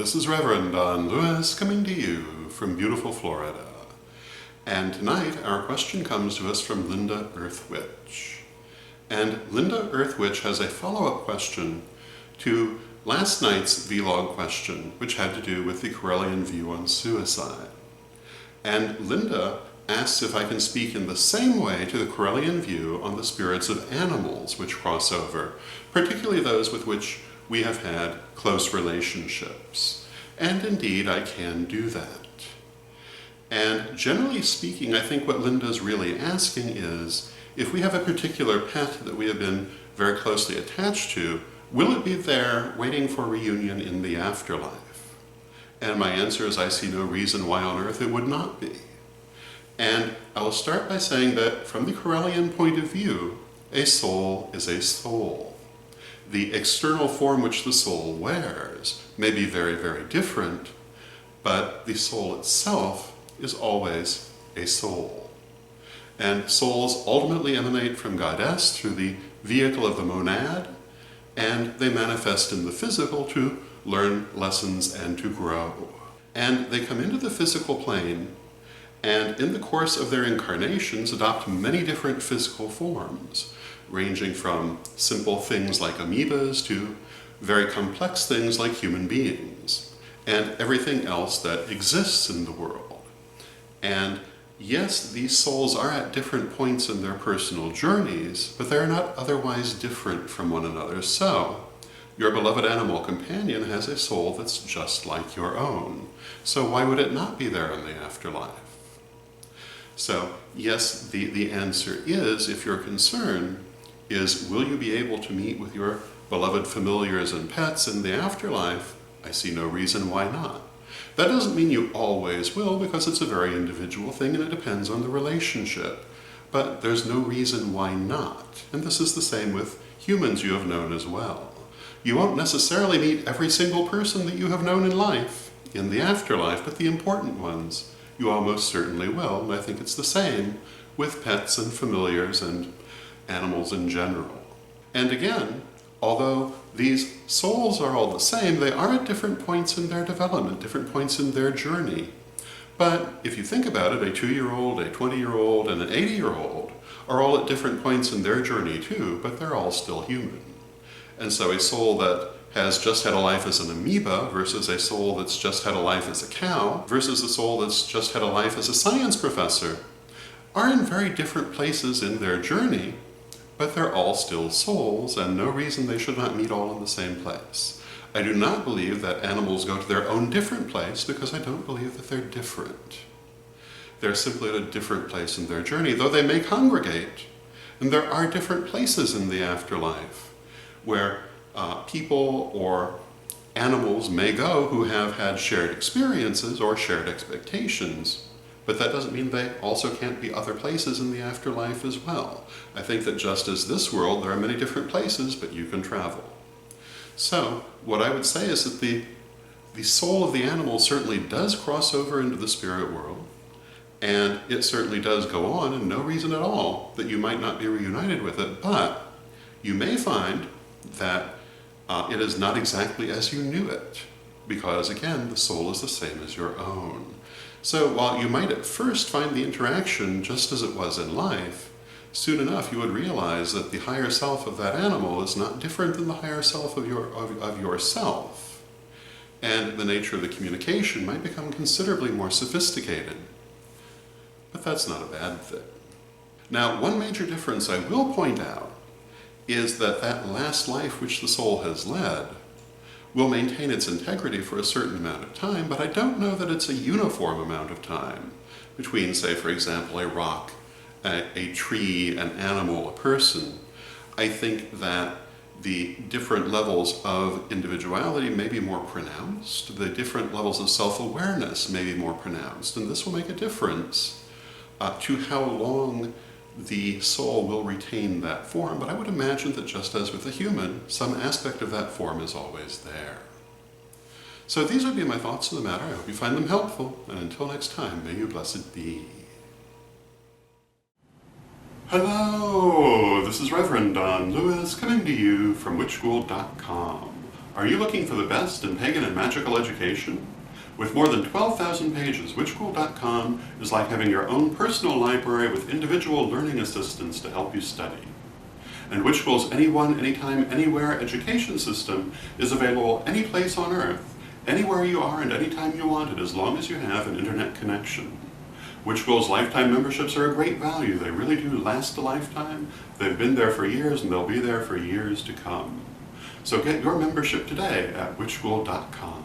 This is Reverend Don Lewis coming to you from beautiful Florida. And tonight our question comes to us from Linda Earthwitch. And Linda Earthwitch has a follow-up question to last night's vlog question, which had to do with the Correllian view on suicide. And Linda asks if I can speak in the same way to the Correllian view on the spirits of animals which cross over, particularly those with which we have had close relationships. And indeed, I can do that. And generally speaking, I think what Linda's really asking is, if we have a particular pet that we have been very closely attached to, will it be there waiting for reunion in the afterlife? And my answer is I see no reason why on earth it would not be. And I will start by saying that from the Correllian point of view, a soul is a soul. The external form which the soul wears may be very, very different, but the soul itself is always a soul. And souls ultimately emanate from Goddess through the vehicle of the monad, and they manifest in the physical to learn lessons and to grow. And they come into the physical plane, and in the course of their incarnations adopt many different physical forms, ranging from simple things like amoebas to very complex things like human beings, and everything else that exists in the world. And yes, these souls are at different points in their personal journeys, but they're not otherwise different from one another. So, your beloved animal companion has a soul that's just like your own. So why would it not be there in the afterlife? So, yes, the answer is, if your concern is, will you be able to meet with your beloved familiars and pets in the afterlife? I see no reason why not. That doesn't mean you always will, because it's a very individual thing and it depends on the relationship. But there's no reason why not. And this is the same with humans you have known as well. You won't necessarily meet every single person that you have known in life, in the afterlife, but the important ones you almost certainly will, and I think it's the same with pets and familiars and animals in general. And again, although these souls are all the same, they are at different points in their development, different points in their journey. But if you think about it, a 2-year-old, a 20-year-old, and an 80-year-old are all at different points in their journey too, but they're all still human. And so a soul that has just had a life as an amoeba versus a soul that's just had a life as a cow versus a soul that's just had a life as a science professor are in very different places in their journey, but they're all still souls, and no reason they should not meet all in the same place. I do not believe that animals go to their own different place, because I don't believe that they're different. They're simply at a different place in their journey, though they may congregate. And there are different places in the afterlife where people or animals may go who have had shared experiences or shared expectations. But that doesn't mean they also can't be other places in the afterlife as well. I think that just as this world, there are many different places, but you can travel. So, what I would say is that the soul of the animal certainly does cross over into the spirit world, and it certainly does go on, and no reason at all that you might not be reunited with it, but you may find that it is not exactly as you knew it, because again, the soul is the same as your own. So while you might at first find the interaction just as it was in life, soon enough you would realize that the higher self of that animal is not different than the higher self of yourself. And the nature of the communication might become considerably more sophisticated. But that's not a bad thing. Now, one major difference I will point out is that that last life which the soul has led will maintain its integrity for a certain amount of time, but I don't know that it's a uniform amount of time between, say, for example, a rock, a tree, an animal, a person. I think that the different levels of individuality may be more pronounced, the different levels of self-awareness may be more pronounced, and this will make a difference to how long the soul will retain that form, but I would imagine that just as with a human, some aspect of that form is always there. So these would be my thoughts on the matter. I hope you find them helpful, and until next time, may you blessed be. Hello, this is Reverend Don Lewis coming to you from witchschool.com. Are you looking for the best in pagan and magical education? With more than 12,000 pages, witchschool.com is like having your own personal library with individual learning assistants to help you study. And Witch School's Anyone, Anytime, Anywhere education system is available any place on Earth, anywhere you are and anytime you want it, as long as you have an internet connection. Witch School's lifetime memberships are a great value. They really do last a lifetime. They've been there for years and they'll be there for years to come. So get your membership today at witchschool.com.